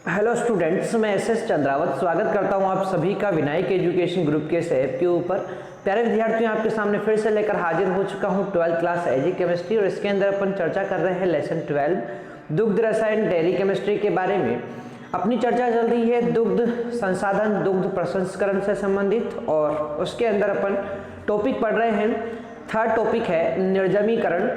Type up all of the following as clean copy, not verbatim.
Hello students, मैं S Chandrawat स्वागत करता हूं आप सभी का विनायक एजुकेशन ग्रुप के ऐप के ऊपर। प्यारे विद्यार्थियों, आपके सामने फिर से लेकर हाजिर हो चुका हूं 12th क्लास एजी केमिस्ट्री और इसके अंदर अपन चर्चा कर रहे हैं लेसन 12 दुग्ध रसायन डेयरी केमिस्ट्री के बारे में। अपनी चर्चा चल रही है दुग्ध संसाधन दुग्ध प्रसंस्करण से संबंधित और उसके अंदर अपन टॉपिक पढ़ रहे हैं। थर्ड टॉपिक है निर्जमीकरण।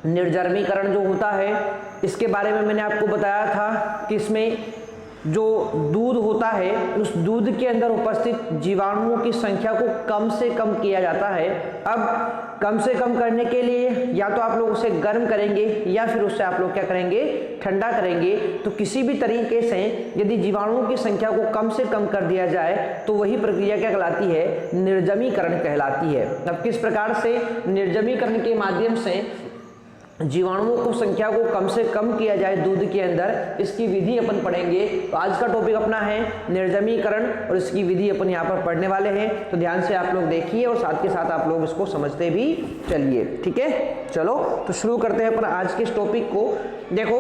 निर्जमीकरण जो होता है इसके बारे में मैंने आपको बताया था कि इसमें जो दूध होता है उस दूध के अंदर उपस्थित जीवाणुओं की संख्या को कम से कम किया जाता है। अब कम से कम करने के लिए या तो आप लोग उसे गर्म करेंगे या फिर उससे आप लोग क्या करेंगे, ठंडा करेंगे। तो किसी भी तरीके से यदि जीवाणुओं की संख्या को कम से कम कर दिया जाए तो वही प्रक्रिया क्या कहलाती है, निर्जमीकरण कहलाती है। अब किस प्रकार से निर्जमीकरण के माध्यम से जीवाणुओं को संख्या को कम से कम किया जाए दूध के अंदर, इसकी विधि अपन पढ़ेंगे। तो आज का टॉपिक अपना है निर्जमीकरण और इसकी विधि अपन यहाँ पर पढ़ने वाले हैं। तो ध्यान से आप लोग देखिए और साथ के साथ आप लोग इसको समझते भी चलिए, ठीक है। चलो तो शुरू करते हैं अपन आज के इस टॉपिक को। देखो,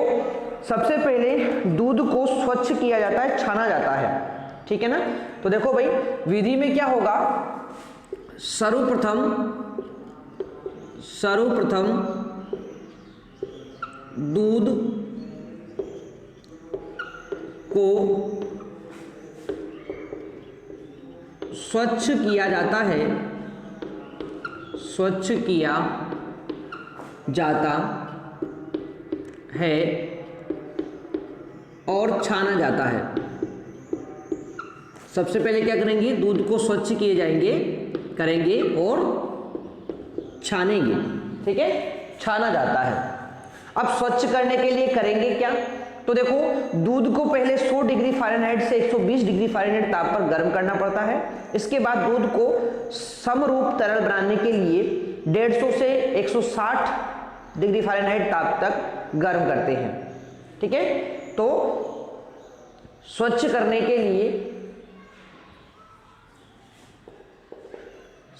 सबसे पहले दूध को स्वच्छ किया जाता है, छाना जाता है, ठीक है ना। तो देखो भाई, विधि में क्या होगा, सर्वप्रथम दूध को स्वच्छ किया जाता है, स्वच्छ किया जाता है और छाना जाता है। सबसे पहले क्या करेंगे, दूध को स्वच्छ किए जाएंगे, करेंगे और छानेंगे, ठीक है, छाना जाता है। अब स्वच्छ करने के लिए करेंगे क्या, तो देखो दूध को पहले 100 डिग्री फ़ारेनहाइट से 120 डिग्री फ़ारेनहाइट ताप पर गर्म करना पड़ता है। इसके बाद दूध को समरूप तरल बनाने के लिए 150 से 160 डिग्री फ़ारेनहाइट ताप तक गर्म करते हैं, ठीक है। तो स्वच्छ करने के लिए,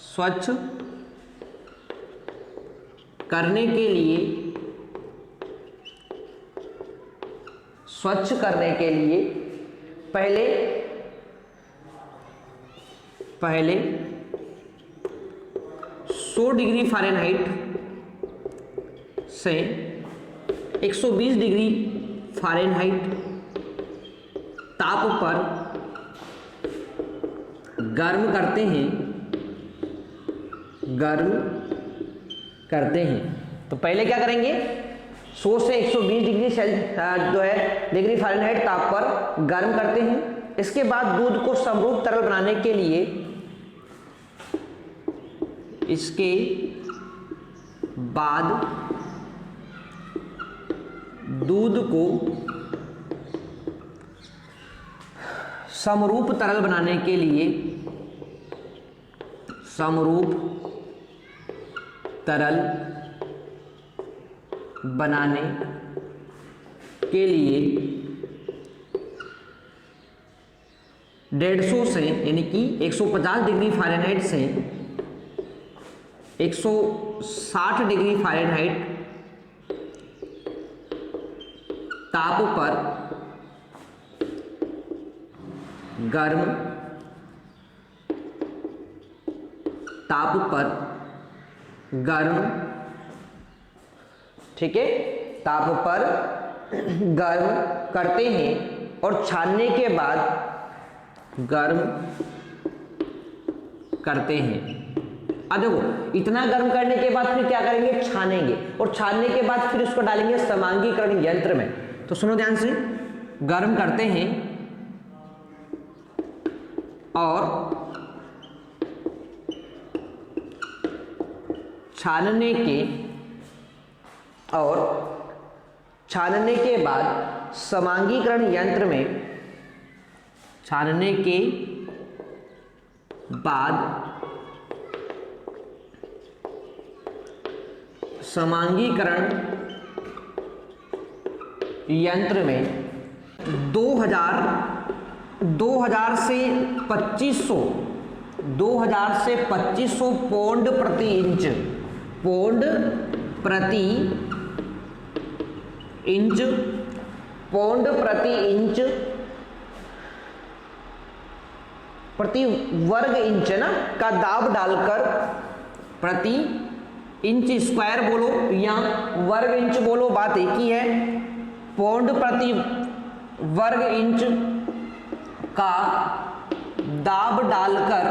स्वच्छ करने के लिए, स्वच्छ करने के लिए पहले 100 डिग्री फ़ारेनहाइट से 120 डिग्री फ़ारेनहाइट ताप पर गर्म करते हैं, गर्म करते हैं। तो पहले क्या करेंगे, 100 से 120 डिग्री डिग्री फ़ारेनहाइट ताप पर गर्म करते हैं। इसके बाद दूध को समरूप तरल बनाने के लिए, इसके बाद दूध को समरूप तरल बनाने के लिए, समरूप तरल बनाने के लिए 150 से यानी कि 150 डिग्री फ़ारेनहाइट से 160 डिग्री फ़ारेनहाइट ताप पर गर्म, ताप पर गर्म, ठीक है, ताप पर गर्म करते हैं और छानने के बाद गर्म करते हैं। अब देखो, इतना गर्म करने के बाद फिर क्या करेंगे, छानेंगे और छानने के बाद फिर उसको डालेंगे समांगीकरण यंत्र में। तो सुनो ध्यान से, गर्म करते हैं और छानने के बाद समांगीकरण यंत्र में, छानने के बाद समांगीकरण यंत्र में 2000 से 2500 पौंड प्रति इंच पौंड प्रति वर्ग इंच ना का दाब डालकर प्रति इंच स्क्वायर बोलो या वर्ग इंच बोलो, बात एक ही है। पौंड प्रति वर्ग इंच का दाब डालकर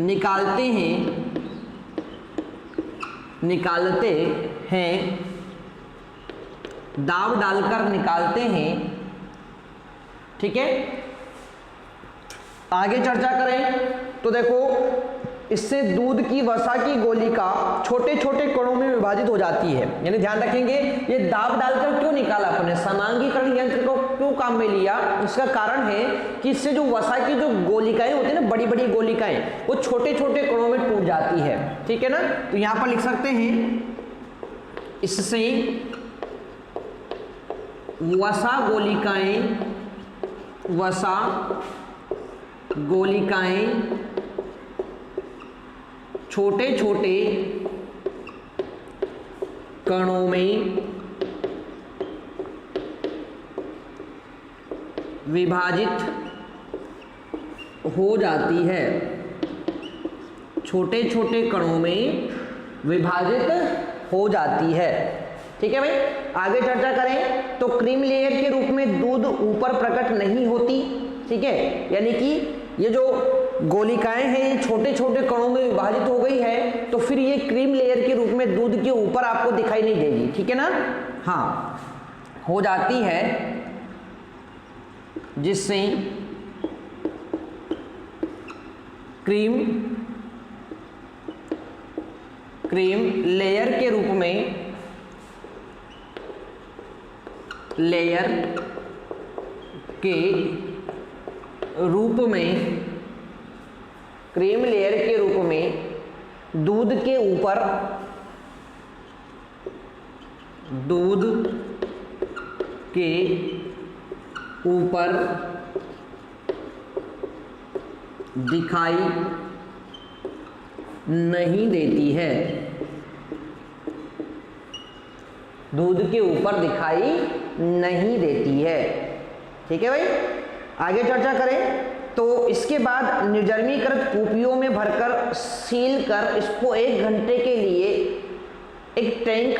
निकालते हैं, दाब डालकर निकालते हैं। ठीक है, आगे चर्चा करें तो देखो, इससे दूध की वसा की गोलिका छोटे छोटे कणों में विभाजित हो जाती है। यानी ध्यान रखेंगे, ये दाब डालकर क्यों निकाला अपने, समांगीकरण यंत्र को क्यों काम में लिया, इसका कारण है कि इससे जो वसा की जो गोलिकाएं होती है ना, बड़ी बड़ी गोलिकाएं, वो छोटे छोटे कणों में टूट जाती है। ठीक है ना, तो यहां पर लिख सकते हैं, इससे वसा गोलिकाएं छोटे छोटे कणों में विभाजित हो जाती है, छोटे छोटे कणों में विभाजित हो जाती है। ठीक है भाई, आगे चर्चा करें तो क्रीम लेयर के रूप में दूध ऊपर प्रकट नहीं होती। ठीक है, यानी कि ये जो गोलिकाएं हैं ये छोटे छोटे कणों में विभाजित हो गई है, तो फिर ये क्रीम लेयर के रूप में दूध के ऊपर आपको दिखाई नहीं देगी। ठीक है ना, हाँ, हो जाती है, जिससे क्रीम लेयर के रूप में क्रीम लेयर के रूप में दूध के ऊपर दिखाई नहीं देती है, दूध के ऊपर दिखाई नहीं देती है। ठीक है भाई, आगे चर्चा करें तो इसके बाद निर्जमीकृत कूपियों में भरकर सील कर इसको 1 घंटे के लिए एक टैंक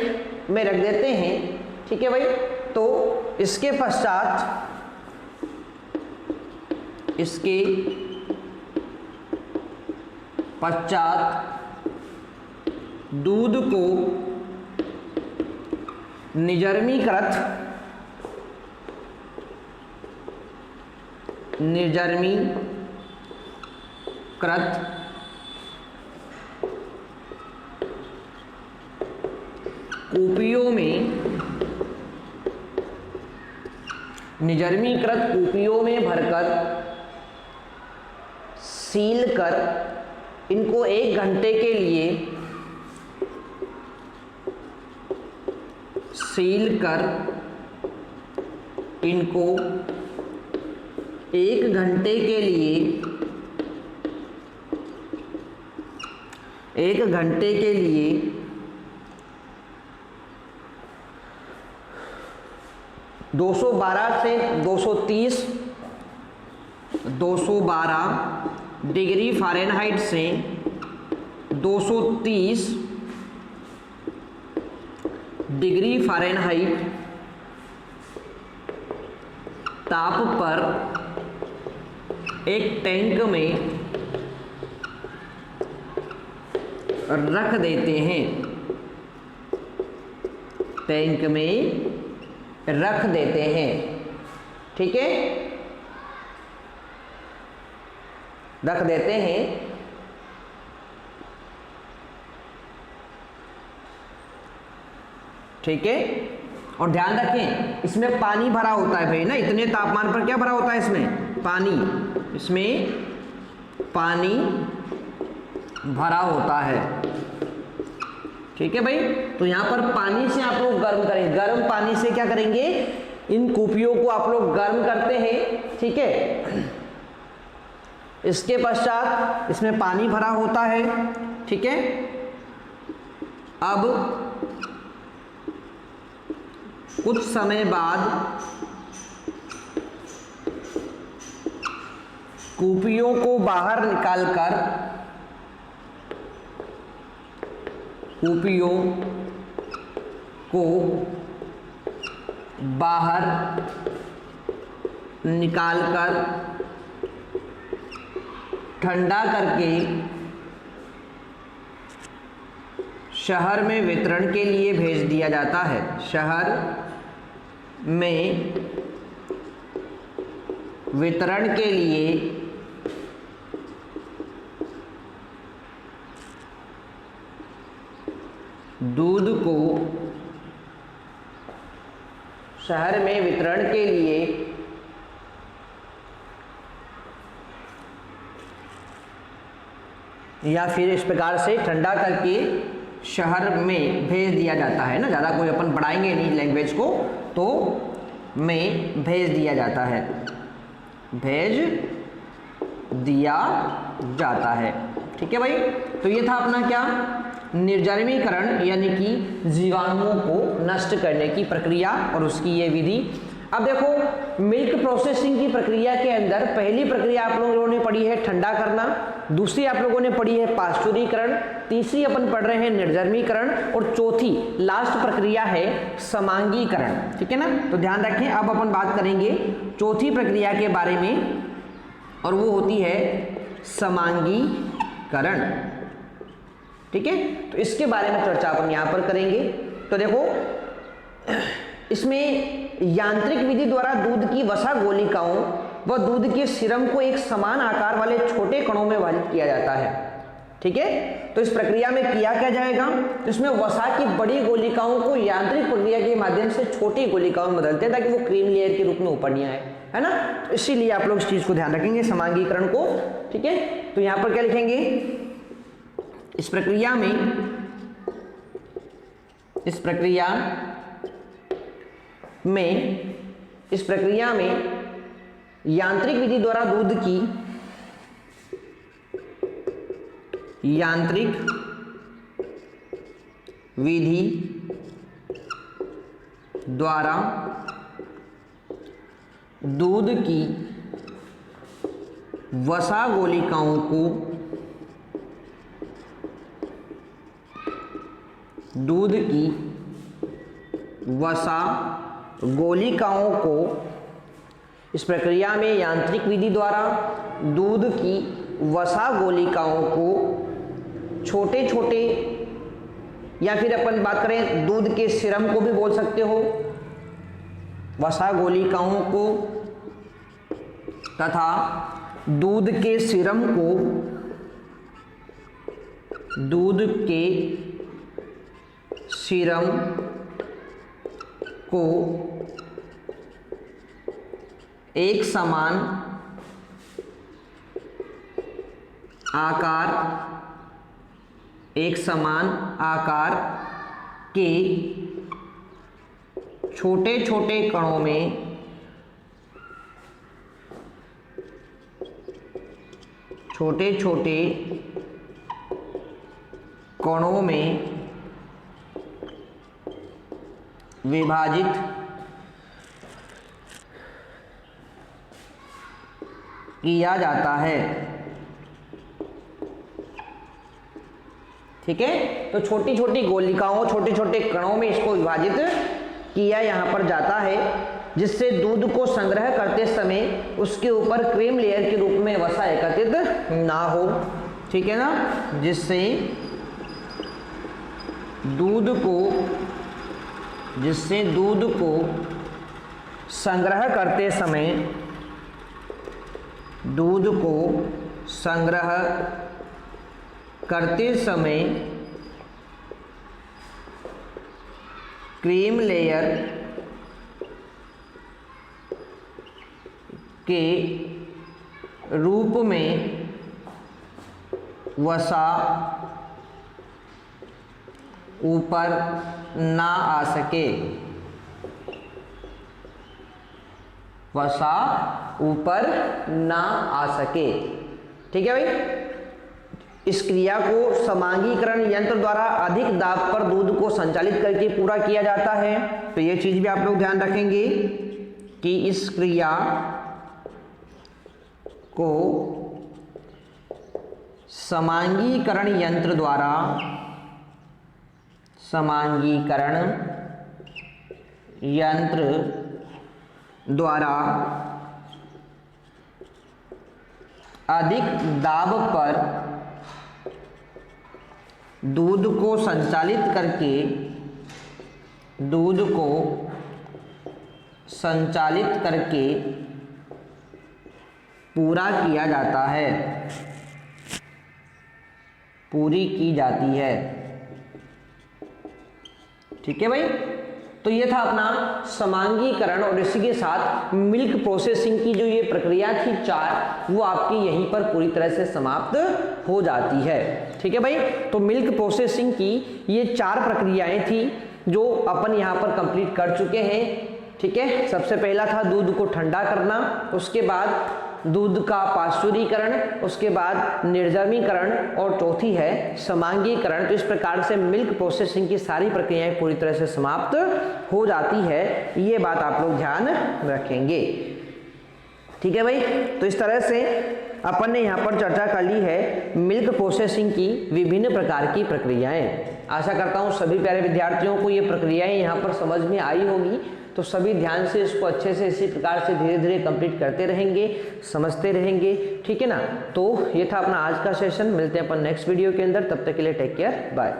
में रख देते हैं। ठीक है भाई, तो इसके पश्चात दूध को निर्जमीकृत कूपियों में भरकर सील कर इनको 1 घंटे के लिए इनको 1 घंटे के लिए 212 से 212 डिग्री फ़ारेनहाइट से 230 डिग्री फ़ारेनहाइट ताप पर एक टैंक में रख देते हैं, टैंक में रख देते हैं। ठीक है, रख देते हैं। ठीक है, और ध्यान रखें इसमें पानी भरा होता है भाई ना, इतने तापमान पर क्या भरा होता है इसमें, पानी, इसमें पानी भरा होता है। ठीक है भाई, तो यहां पर पानी से आप लोग गर्म करेंगे, गर्म पानी से क्या करेंगे, इन कूपियों को आप लोग गर्म करते हैं। ठीक है, इसके पश्चात इसमें पानी भरा होता है। ठीक है, अब कुछ समय बाद कुपियों को बाहर निकालकर कुपियों को बाहर निकालकर ठंडा करके शहर में वितरण के लिए भेज दिया जाता है। शहर में वितरण के लिए दूध को शहर में वितरण के लिए या फिर इस प्रकार से ठंडा करके शहर में भेज दिया जाता है ना, ज़्यादा कोई अपन बढ़ाएंगे नहीं लैंग्वेज को, तो में भेज दिया जाता है, भेज दिया जाता है। ठीक है भाई, तो ये था अपना क्या, निर्जमीकरण यानी कि जीवाणुओं को नष्ट करने की प्रक्रिया और उसकी ये विधि। अब देखो मिल्क प्रोसेसिंग की प्रक्रिया के अंदर पहली प्रक्रिया आप लोगों ने पढ़ी है ठंडा करना, दूसरी आप लोगों ने पढ़ी है पाश्चुरीकरण, तीसरी अपन पढ़ रहे हैं निर्जमीकरण और चौथी लास्ट प्रक्रिया है समांगीकरण। ठीक है ना, तो ध्यान रखें। अब अपन बात करेंगे चौथी प्रक्रिया के बारे में और वो होती है समांगीकरण। ठीक है, तो इसके बारे में चर्चा अपन यहाँ पर करेंगे। तो देखो इसमें यांत्रिक विधि द्वारा दूध की वसा गोलिकाओं व दूध के सिरम को एक समान आकार वाले छोटे कणों में विभाजित किया जाता है। ठीक है, तो इस प्रक्रिया में किया क्या जाएगा, इसमें वसा की बड़ी गोलिकाओं को यांत्रिक प्रक्रिया के माध्यम से छोटी गोलिकाओं में बदलते हैं ताकि वो क्रीम लेयर के रूप में ऊपर नहीं आए, है ना। तो इसीलिए आप लोग इस चीज को ध्यान रखेंगे, समांगीकरण को। ठीक है, तो यहां पर क्या लिखेंगे, इस प्रक्रिया में यांत्रिक विधि द्वारा दूध की वसा गोलिकाओं को इस प्रक्रिया में यांत्रिक विधि द्वारा दूध की वसा गोलिकाओं को छोटे छोटे, या फिर अपन बात करें दूध के सिरम को भी बोल सकते हो, वसा गोलिकाओं को तथा दूध के सिरम को एक समान आकार के छोटे छोटे कणों में विभाजित किया जाता है। ठीक है, तो छोटी छोटी गोलिकाओं, छोटे छोटे कणों में इसको विभाजित किया यहां पर जाता है, जिससे दूध को संग्रह करते समय उसके ऊपर क्रीम लेयर के रूप में वसा एकत्रित ना हो। ठीक है ना, जिससे दूध को संग्रह करते समय क्रीम लेयर के रूप में वसा ऊपर ना आ सके, ठीक है भाई। इस क्रिया को समांगीकरण यंत्र द्वारा अधिक दाब पर दूध को संचालित करके पूरा किया जाता है। तो ये चीज भी आप लोग ध्यान रखेंगे कि इस क्रिया को समांगीकरण यंत्र द्वारा अधिक दाब पर दूध को संचालित करके पूरा किया जाता है, पूरी की जाती है। ठीक है भाई, तो ये था अपना समांगीकरण और इसी के साथ मिल्क प्रोसेसिंग की जो ये प्रक्रिया थी 4, वो आपकी यहीं पर पूरी तरह से समाप्त हो जाती है। ठीक है भाई, तो मिल्क प्रोसेसिंग की ये 4 प्रक्रियाएं थी जो अपन यहाँ पर कंप्लीट कर चुके हैं। ठीक है, सबसे पहला था दूध को ठंडा करना, उसके बाद दूध का पाश्चुरीकरण, उसके बाद निर्जमीकरण और चौथी है समांगीकरण। तो इस प्रकार से मिल्क प्रोसेसिंग की सारी प्रक्रियाएं पूरी तरह से समाप्त हो जाती है, ये बात आप लोग ध्यान रखेंगे। ठीक है भाई, तो इस तरह से अपन ने यहाँ पर चर्चा कर ली है मिल्क प्रोसेसिंग की विभिन्न प्रकार की प्रक्रियाएं। आशा करता हूँ सभी प्यारे विद्यार्थियों को ये प्रक्रियाएं यहाँ पर समझ में आई होंगी। तो सभी ध्यान से इसको अच्छे से इसी प्रकार से धीरे धीरे कंप्लीट करते रहेंगे, समझते रहेंगे। ठीक है ना, तो ये था अपना आज का सेशन। मिलते हैं अपन नेक्स्ट वीडियो के अंदर, तब तक के लिए टेक केयर, बाय।